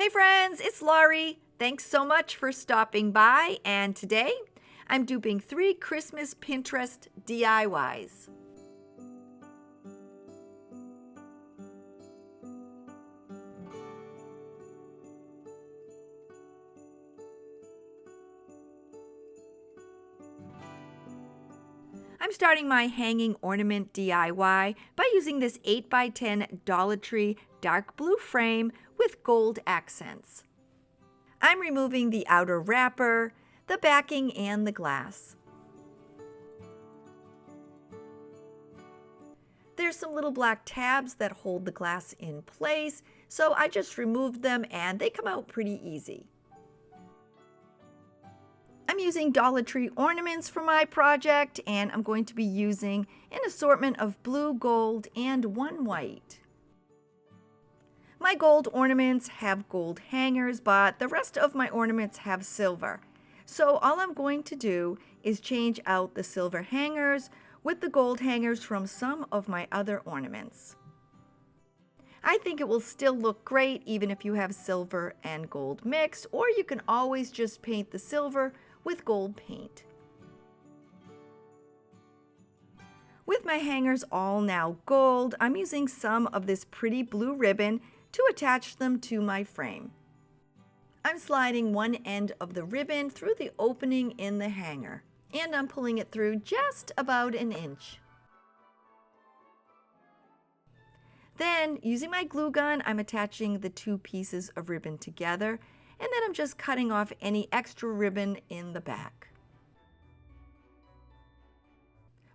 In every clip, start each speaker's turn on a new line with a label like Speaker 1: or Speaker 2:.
Speaker 1: Hey friends, it's Laurie. Thanks so much for stopping by, and today I'm duping 3 Christmas Pinterest DIYs. I'm starting my hanging ornament DIY by using this 8x10 Dollar Tree dark blue frame with gold accents. I'm removing the outer wrapper, the backing, and the glass. There's some little black tabs that hold the glass in place, so I just removed them and they come out pretty easy. I'm using Dollar Tree ornaments for my project, and I'm going to be using an assortment of blue, gold, and 1 white. My gold ornaments have gold hangers, but the rest of my ornaments have silver. So all I'm going to do is change out the silver hangers with the gold hangers from some of my other ornaments. I think it will still look great even if you have silver and gold mix, or you can always just paint the silver with gold paint. With my hangers all now gold, I'm using some of this pretty blue ribbon to attach them to my frame. I'm sliding one end of the ribbon through the opening in the hanger, and I'm pulling it through just about an inch. Then, using my glue gun, I'm attaching the 2 pieces of ribbon together, and then I'm just cutting off any extra ribbon in the back.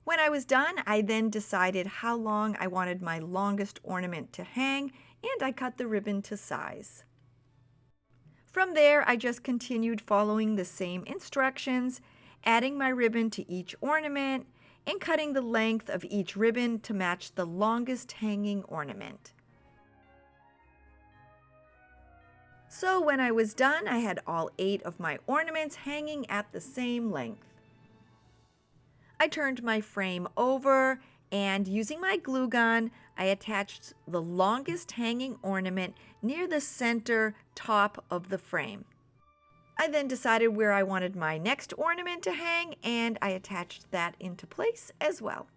Speaker 1: When I was done, I then decided how long I wanted my longest ornament to hang, and I cut the ribbon to size. From there, I just continued following the same instructions, adding my ribbon to each ornament, and cutting the length of each ribbon to match the longest hanging ornament. So when I was done, I had all 8 of my ornaments hanging at the same length. I turned my frame over, and using my glue gun, I attached the longest hanging ornament near the center top of the frame. I then decided where I wanted my next ornament to hang, and I attached that into place as well.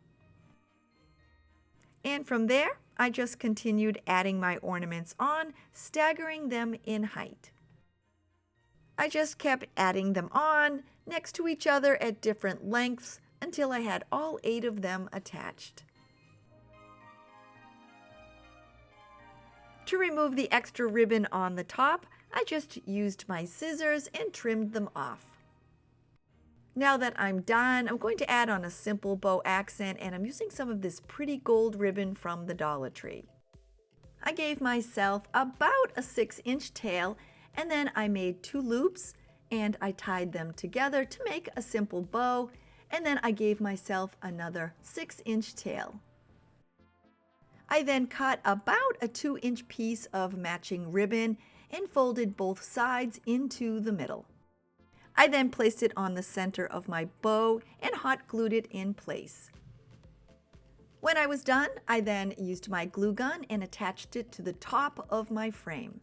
Speaker 1: And from there, I just continued adding my ornaments on, staggering them in height. I just kept adding them on next to each other at different lengths until I had all 8 of them attached. To remove the extra ribbon on the top, I just used my scissors and trimmed them off. Now that I'm done, I'm going to add on a simple bow accent, and I'm using some of this pretty gold ribbon from the Dollar Tree. I gave myself about a 6-inch tail, and then I made 2 loops and I tied them together to make a simple bow, and then I gave myself another 6-inch tail. I then cut about a 2-inch piece of matching ribbon and folded both sides into the middle. I then placed it on the center of my bow and hot glued it in place. When I was done, I then used my glue gun and attached it to the top of my frame.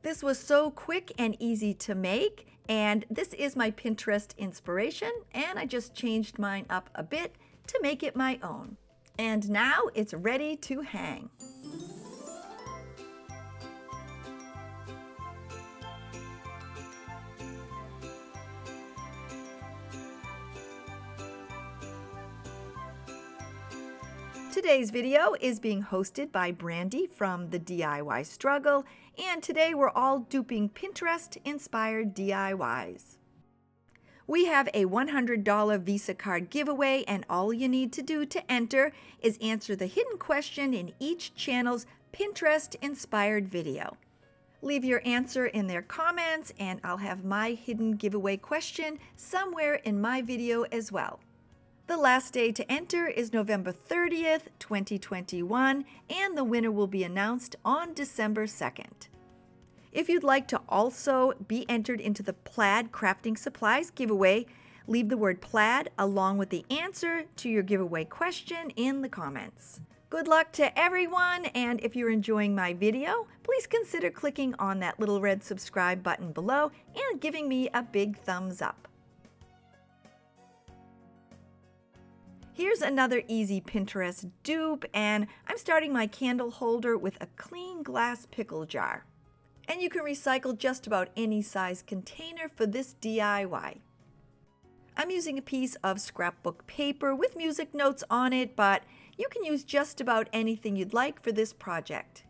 Speaker 1: This was so quick and easy to make, and this is my Pinterest inspiration, and I just changed mine up a bit to make it my own. And now it's ready to hang. Today's video is being hosted by Brandi from The DIY Struggle, and today we're all duping Pinterest-inspired DIYs. We have a $100 Visa card giveaway, and all you need to do to enter is answer the hidden question in each channel's Pinterest-inspired video. Leave your answer in their comments, and I'll have my hidden giveaway question somewhere in my video as well. The last day to enter is November 30th, 2021, and the winner will be announced on December 2nd. If you'd like to also be entered into the plaid crafting supplies giveaway, leave the word plaid along with the answer to your giveaway question in the comments. Good luck to everyone, and if you're enjoying my video, please consider clicking on that little red subscribe button below and giving me a big thumbs up. Here's another easy Pinterest dupe, and I'm starting my candle holder with a clean glass pickle jar. And you can recycle just about any size container for this DIY. I'm using a piece of scrapbook paper with music notes on it, but you can use just about anything you'd like for this project.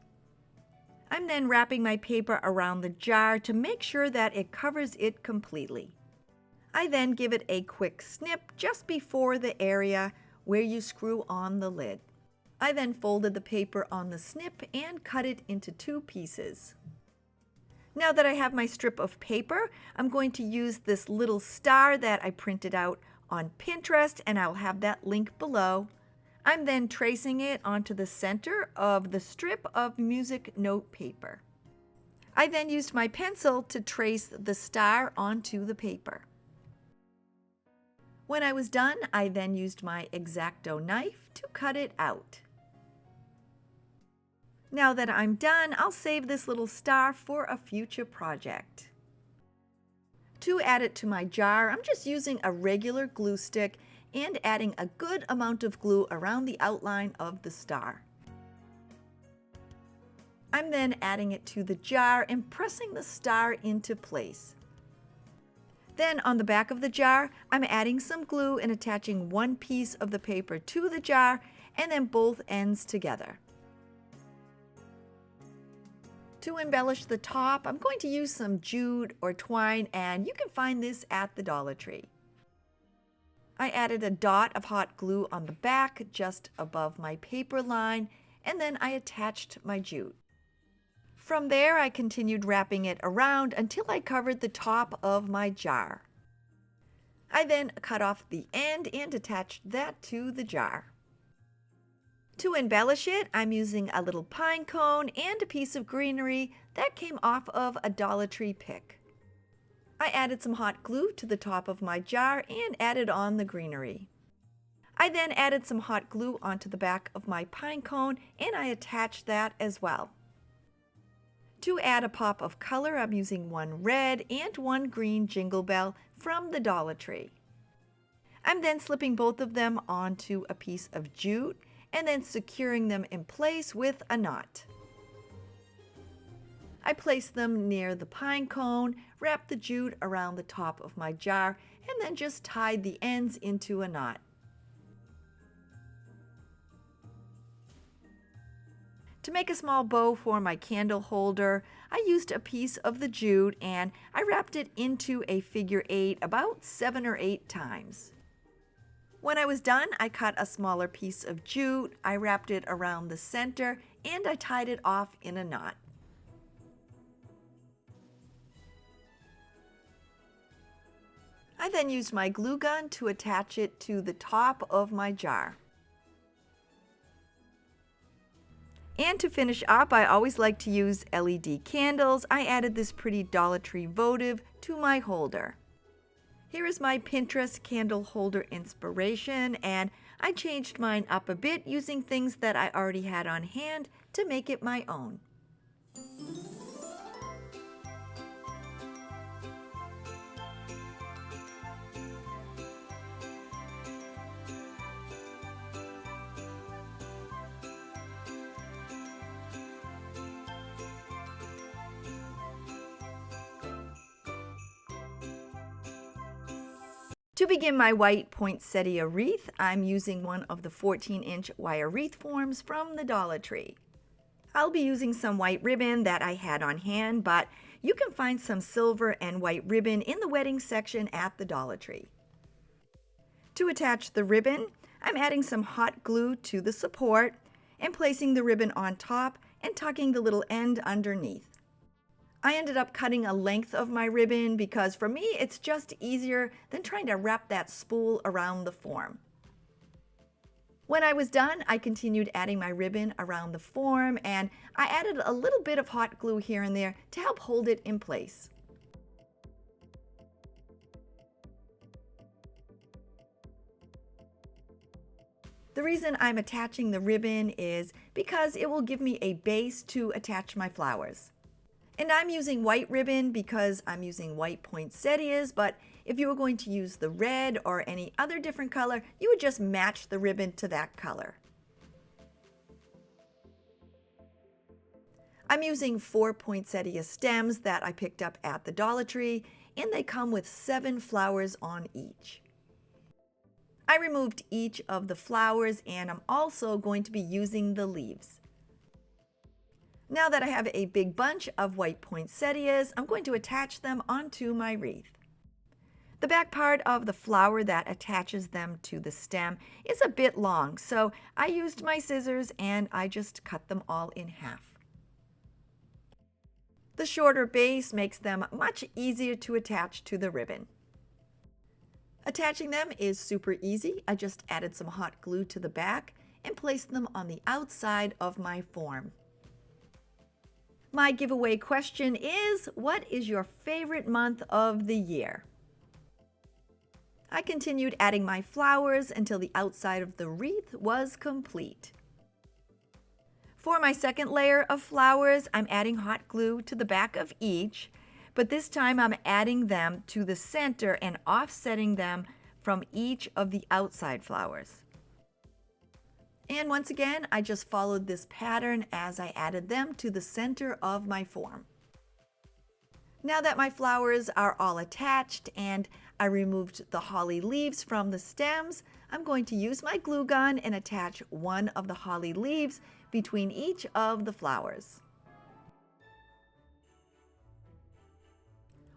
Speaker 1: I'm then wrapping my paper around the jar to make sure that it covers it completely. I then give it a quick snip just before the area where you screw on the lid. I then folded the paper on the snip and cut it into 2 pieces. Now that I have my strip of paper, I'm going to use this little star that I printed out on Pinterest, and I'll have that link below. I'm then tracing it onto the center of the strip of music note paper. I then used my pencil to trace the star onto the paper. When I was done, I then used my X-Acto knife to cut it out. Now that I'm done, I'll save this little star for a future project. To add it to my jar, I'm just using a regular glue stick and adding a good amount of glue around the outline of the star. I'm then adding it to the jar and pressing the star into place. Then on the back of the jar, I'm adding some glue and attaching one piece of the paper to the jar and then both ends together. To embellish the top, I'm going to use some jute or twine, and you can find this at the Dollar Tree. I added a dot of hot glue on the back just above my paper line, and then I attached my jute. From there, I continued wrapping it around until I covered the top of my jar. I then cut off the end and attached that to the jar. To embellish it, I'm using a little pine cone and a piece of greenery that came off of a Dollar Tree pick. I added some hot glue to the top of my jar and added on the greenery. I then added some hot glue onto the back of my pine cone and I attached that as well. To add a pop of color, I'm using one red and one green jingle bell from the Dollar Tree. I'm then slipping both of them onto a piece of jute and then securing them in place with a knot. I placed them near the pine cone, wrapped the jute around the top of my jar, and then just tied the ends into a knot. To make a small bow for my candle holder, I used a piece of the jute and I wrapped it into a figure 8 about 7 or 8 times. When I was done, I cut a smaller piece of jute, I wrapped it around the center, and I tied it off in a knot. I then used my glue gun to attach it to the top of my jar. And to finish up, I always like to use LED candles. I added this pretty Dollar Tree votive to my holder. Here is my Pinterest candle holder inspiration, and I changed mine up a bit using things that I already had on hand to make it my own. To begin my white poinsettia wreath, I'm using one of the 14-inch wire wreath forms from the Dollar Tree. I'll be using some white ribbon that I had on hand, but you can find some silver and white ribbon in the wedding section at the Dollar Tree. To attach the ribbon, I'm adding some hot glue to the support and placing the ribbon on top and tucking the little end underneath. I ended up cutting a length of my ribbon because for me it's just easier than trying to wrap that spool around the form. When I was done, I continued adding my ribbon around the form and I added a little bit of hot glue here and there to help hold it in place. The reason I'm attaching the ribbon is because it will give me a base to attach my flowers. And I'm using white ribbon because I'm using white poinsettias, but if you were going to use the red or any other different color, you would just match the ribbon to that color. I'm using 4 poinsettia stems that I picked up at the Dollar Tree, and they come with 7 flowers on each. I removed each of the flowers, and I'm also going to be using the leaves. Now that I have a big bunch of white poinsettias, I'm going to attach them onto my wreath. The back part of the flower that attaches them to the stem is a bit long, so I used my scissors and I just cut them all in half. The shorter base makes them much easier to attach to the ribbon. Attaching them is super easy. I just added some hot glue to the back and placed them on the outside of my form. My giveaway question is, what is your favorite month of the year? I continued adding my flowers until the outside of the wreath was complete. For my second layer of flowers, I'm adding hot glue to the back of each, but this time I'm adding them to the center and offsetting them from each of the outside flowers. And once again, I just followed this pattern as I added them to the center of my form. Now that my flowers are all attached and I removed the holly leaves from the stems, I'm going to use my glue gun and attach one of the holly leaves between each of the flowers.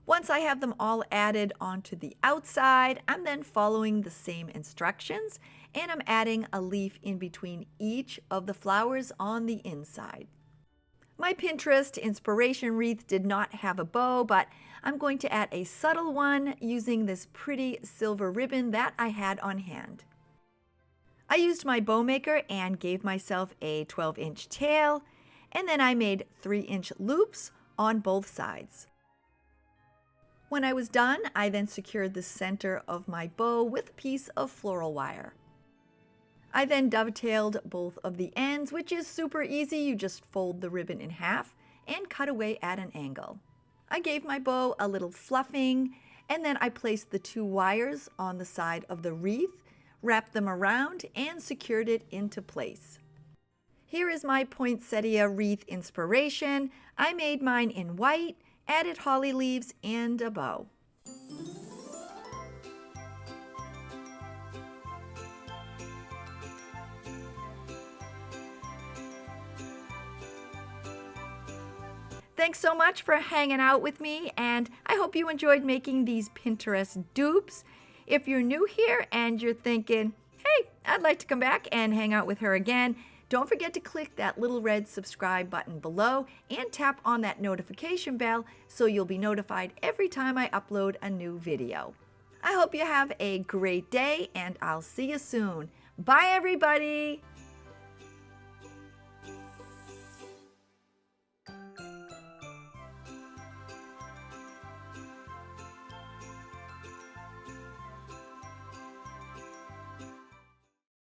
Speaker 1: Once I have them all added onto the outside, I'm then following the same instructions and I'm adding a leaf in between each of the flowers on the inside. My Pinterest inspiration wreath did not have a bow, but I'm going to add a subtle one using this pretty silver ribbon that I had on hand. I used my bow maker and gave myself a 12-inch tail, and then I made 3-inch loops on both sides. When I was done, I then secured the center of my bow with a piece of floral wire. I then dovetailed both of the ends, which is super easy. You just fold the ribbon in half and cut away at an angle. I gave my bow a little fluffing, and then I placed the 2 wires on the side of the wreath, wrapped them around, and secured it into place. Here is my poinsettia wreath inspiration. I made mine in white, added holly leaves, and a bow. Thanks so much for hanging out with me, and I hope you enjoyed making these Pinterest dupes. If you're new here and you're thinking, hey, I'd like to come back and hang out with her again, don't forget to click that little red subscribe button below and tap on that notification bell so you'll be notified every time I upload a new video. I hope you have a great day, and I'll see you soon. Bye, everybody!